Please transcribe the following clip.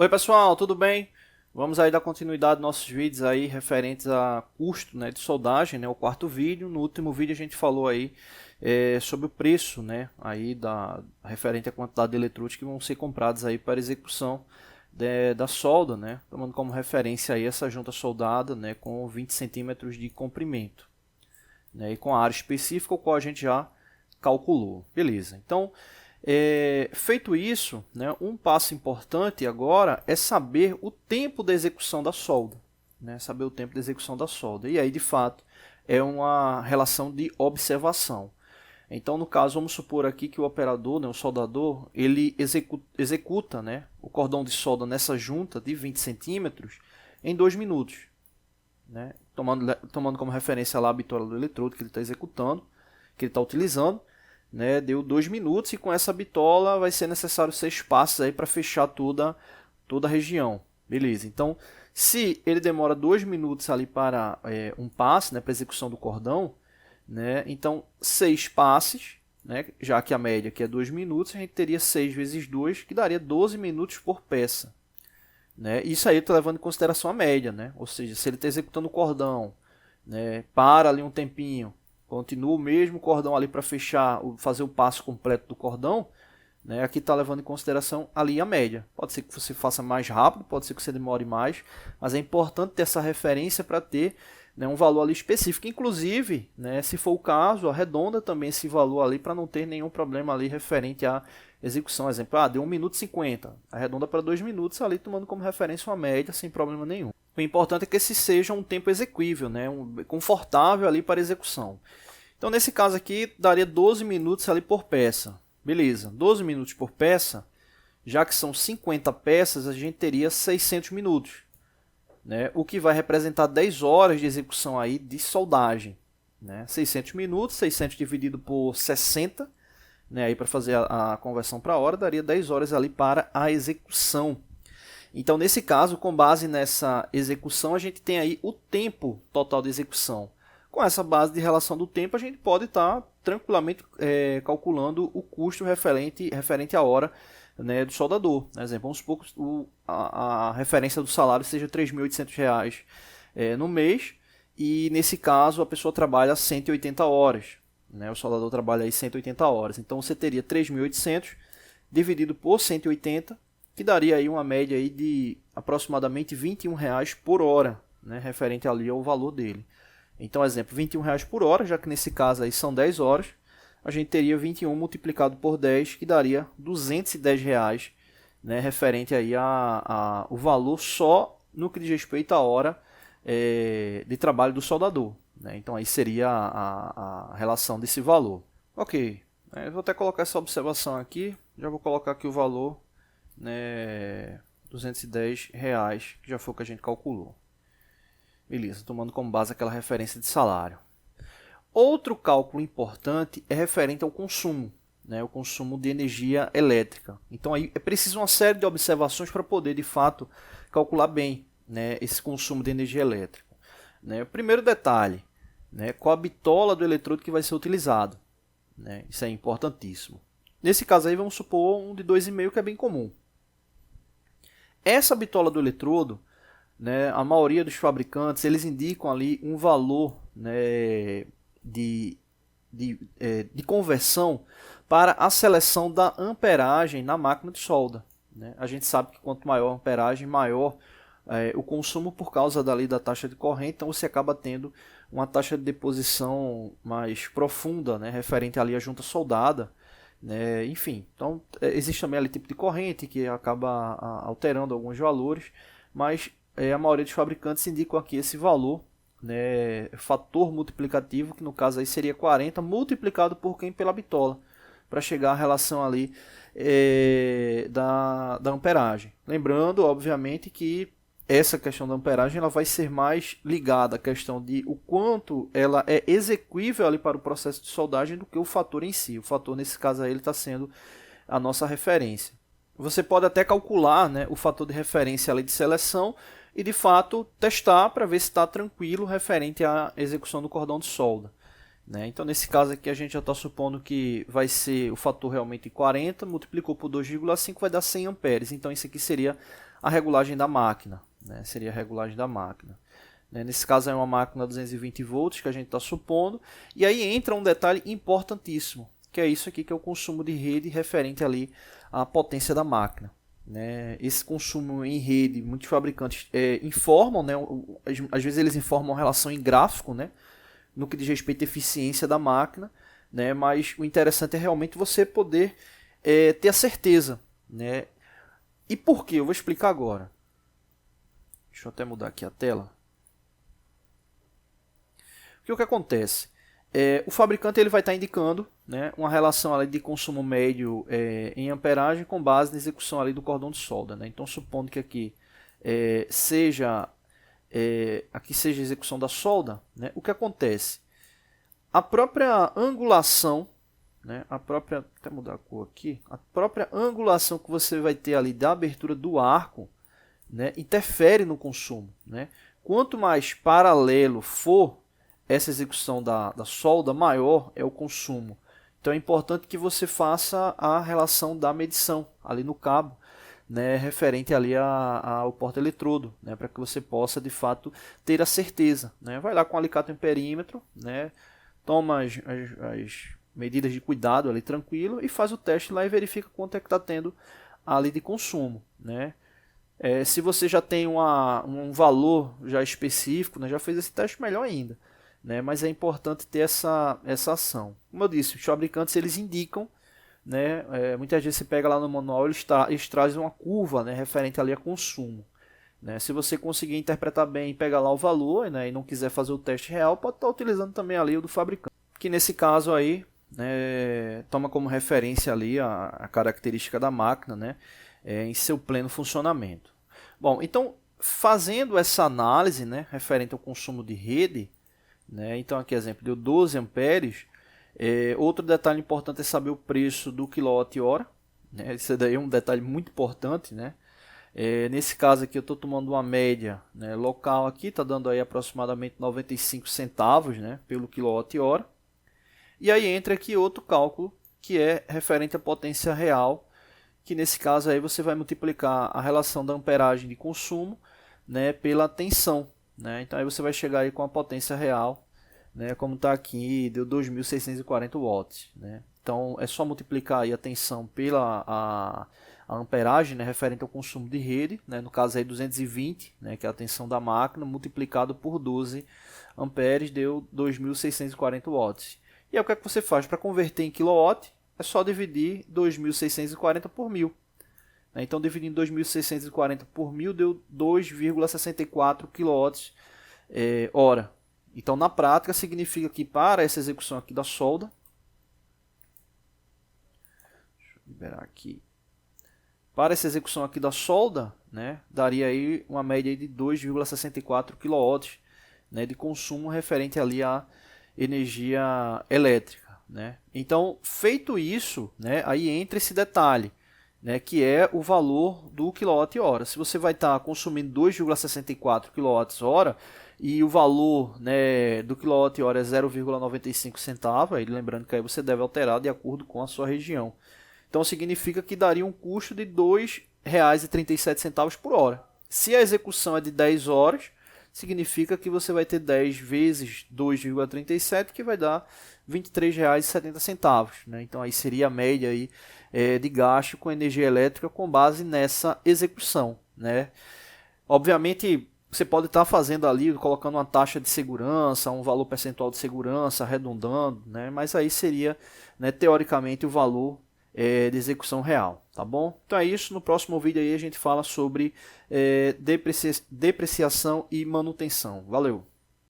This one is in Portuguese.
Oi pessoal, tudo bem? Vamos aí dar continuidade aos nossos vídeos aí referentes a custo, né, de soldagem, né, o quarto vídeo. No último vídeo a gente falou aí sobre o preço, né, aí referente à quantidade de eletrodos que vão ser comprados aí para execução da solda, né, tomando como referência aí essa junta soldada, né, com 20 centímetros de comprimento, né, e com a área específica, o qual a gente já calculou. Beleza, então feito isso, né, um passo importante agora é saber o tempo da execução da solda, né, saber o tempo da execução da solda. E aí, de fato, é uma relação de observação. Então, no caso, vamos supor aqui que o operador, né, o soldador, ele executa, né, o cordão de solda nessa junta de 20 centímetros em 2 minutos. Né, tomando como referência lá a bitola do eletrodo que ele está executando, que ele está utilizando. Né, deu 2 minutos e com essa bitola vai ser necessário 6 passos aí para fechar toda a região. Beleza, então se ele demora 2 minutos ali para um passe, né, para execução do cordão, né, então 6 passes, né, já que a média aqui é 2 minutos, a gente teria 6 vezes 2, que daria 12 minutos por peça. Né, isso aí eu estou levando em consideração a média, né, ou seja, se ele está executando o cordão, né, para ali um tempinho, continua o mesmo cordão ali para fechar, fazer o passo completo do cordão, né? Aqui está levando em consideração ali a média. Pode ser que você faça mais rápido, pode ser que você demore mais, mas é importante ter essa referência para ter, né, um valor ali específico. Inclusive, né, se for o caso, arredonda também esse valor ali para não ter nenhum problema ali referente à execução. Exemplo, deu 1 minuto e 50, arredonda para 2 minutos ali, tomando como referência uma média sem problema nenhum. O importante é que esse seja um tempo exequível, né, confortável ali para execução. Então, nesse caso aqui, daria 12 minutos ali por peça. Beleza, 12 minutos por peça, já que são 50 peças, a gente teria 600 minutos. Né, o que vai representar 10 horas de execução aí de soldagem. Né, 600 minutos, 600 dividido por 60, né, aí para fazer a conversão para hora, daria 10 horas ali para a execução. Então, nesse caso, com base nessa execução, a gente tem aí o tempo total de execução. Com essa base de relação do tempo, a gente pode estar tranquilamente calculando o custo referente à hora, né, do soldador. Por exemplo, vamos supor que a referência do salário seja R$ 3.800 no mês, e nesse caso a pessoa trabalha 180 horas. Né, o soldador trabalha aí 180 horas. Então você teria 3.800 dividido por 180, que daria aí uma média aí de aproximadamente R$ 21 por hora, né, referente ali ao valor dele. Então, exemplo, R$ 21 por hora, já que nesse caso aí são 10 horas, a gente teria 21 multiplicado por 10, que daria R$ 210, né, referente aí o valor só no que diz respeito à hora de trabalho do soldador. Né? Então, aí seria a relação desse valor. Ok, eu vou até colocar essa observação aqui, já vou colocar aqui o valor, né, R$ 210, que já foi o que a gente calculou. Beleza, tomando como base aquela referência de salário. Outro cálculo importante é referente ao consumo, né, o consumo de energia elétrica. Então aí é preciso uma série de observações para poder, de fato, calcular bem, né, esse consumo de energia elétrica. Né. O primeiro detalhe, né, qual a bitola do eletrodo que vai ser utilizado. Né, isso é importantíssimo. Nesse caso aí, vamos supor um de 2,5, que é bem comum. Essa bitola do eletrodo, né, a maioria dos fabricantes, eles indicam ali um valor, né, de conversão para a seleção da amperagem na máquina de solda. Né? A gente sabe que quanto maior a amperagem, maior o consumo por causa da taxa de corrente, então você acaba tendo uma taxa de deposição mais profunda, né, referente ali à junta soldada. Né? Enfim, então existe também ali tipo de corrente que acaba alterando alguns valores, mas a maioria dos fabricantes indicam aqui esse valor, né, fator multiplicativo, que no caso aí seria 40 multiplicado por quem? Pela bitola, para chegar à relação ali da amperagem. Lembrando, obviamente, que essa questão da amperagem ela vai ser mais ligada à questão de o quanto ela é exequível ali para o processo de soldagem do que o fator em si. O fator, nesse caso aí, ele está sendo a nossa referência. Você pode até calcular, né, o fator de referência ali de seleção e, de fato, testar para ver se está tranquilo referente à execução do cordão de solda. Né? Então, nesse caso aqui, a gente já está supondo que vai ser o fator realmente 40, multiplicou por 2,5, vai dar 100 amperes. Então, isso aqui seria a regulagem da máquina, né? Seria a regulagem da máquina. Nesse caso é uma máquina 220 volts que a gente está supondo. E aí entra um detalhe importantíssimo, que é isso aqui, que é o consumo de rede referente ali à potência da máquina. Esse consumo em rede, muitos fabricantes informam, né? Às vezes eles informam uma relação em gráfico, né? No que diz respeito à eficiência da máquina, né? Mas o interessante é realmente você poder ter a certeza, né? E por quê? Eu vou explicar agora. Deixa eu até mudar aqui a tela. O que acontece? O fabricante ele vai estar indicando, né, uma relação ali de consumo médio em amperagem com base na execução ali do cordão de solda. Né? Então, supondo que aqui seja a execução da solda, né, o que acontece? A própria angulação, né, até mudar a cor aqui, a própria angulação que você vai ter ali da abertura do arco, né, interfere no consumo. Né? Quanto mais paralelo for essa execução da solda, maior é o consumo. Então é importante que você faça a relação da medição ali no cabo, né, referente ali ao porta-eletrodo, né, para que você possa de fato ter a certeza. Né. Vai lá com o alicate em perímetro, né, toma as medidas de cuidado ali tranquilo e faz o teste lá e verifica quanto é que está tendo ali de consumo. Né. Se você já tem um valor já específico, né, já fez esse teste, melhor ainda. Né, mas é importante ter essa ação. Como eu disse, os fabricantes eles indicam, né, muitas vezes você pega lá no manual, eles trazem uma curva, né, referente ali a consumo. Né, se você conseguir interpretar bem e pegar lá o valor, né, e não quiser fazer o teste real, pode estar utilizando também ali o do fabricante. Que nesse caso aí, né, toma como referência ali a característica da máquina, né, em seu pleno funcionamento. Bom, então fazendo essa análise, né, referente ao consumo de rede, né? Então aqui exemplo, deu 12 amperes. Outro detalhe importante é saber o preço do kWh. Né? Esse daí é um detalhe muito importante. Né? Nesse caso aqui eu estou tomando uma média, né, local aqui, está dando aí aproximadamente 95 centavos, né, pelo kWh. E aí entra aqui outro cálculo que é referente à potência real, que nesse caso aí você vai multiplicar a relação da amperagem de consumo, né, pela tensão. Né? Então aí você vai chegar aí com a potência real, né, como está aqui, deu 2.640 watts. Né? Então é só multiplicar aí a tensão pela a amperagem, né, referente ao consumo de rede, né, no caso aí 220, né, que é a tensão da máquina, multiplicado por 12 amperes, deu 2.640 watts. E aí o que é que você faz? Para converter em quilowatt, é só dividir 2.640 por 1000. Então, dividindo 2.640 por 1000, deu 2,64 kWh. Então, na prática, significa que para essa execução aqui da solda, deixa eu liberar aqui, para essa execução aqui da solda, né, daria aí uma média de 2,64 kW, né, de consumo referente ali à energia elétrica. Né? Então, feito isso, né, aí entra esse detalhe, né, que é o valor do kWh. Se você vai estar consumindo 2,64 kWh e o valor, né, do kWh é 0,95 centavos, aí lembrando que aí você deve alterar de acordo com a sua região. Então significa que daria um custo de R$ 2,37 por hora. Se a execução é de 10 horas, significa que você vai ter 10 vezes 2,37, que vai dar R$ 23,70. Né? Então aí seria a média aí, de gasto com energia elétrica com base nessa execução. Né? Obviamente você pode estar fazendo ali, colocando uma taxa de segurança, um valor percentual de segurança, arredondando, né? Mas aí seria, né, teoricamente o valor de execução real, tá bom? Então é isso, no próximo vídeo aí a gente fala sobre depreciação e manutenção. Valeu!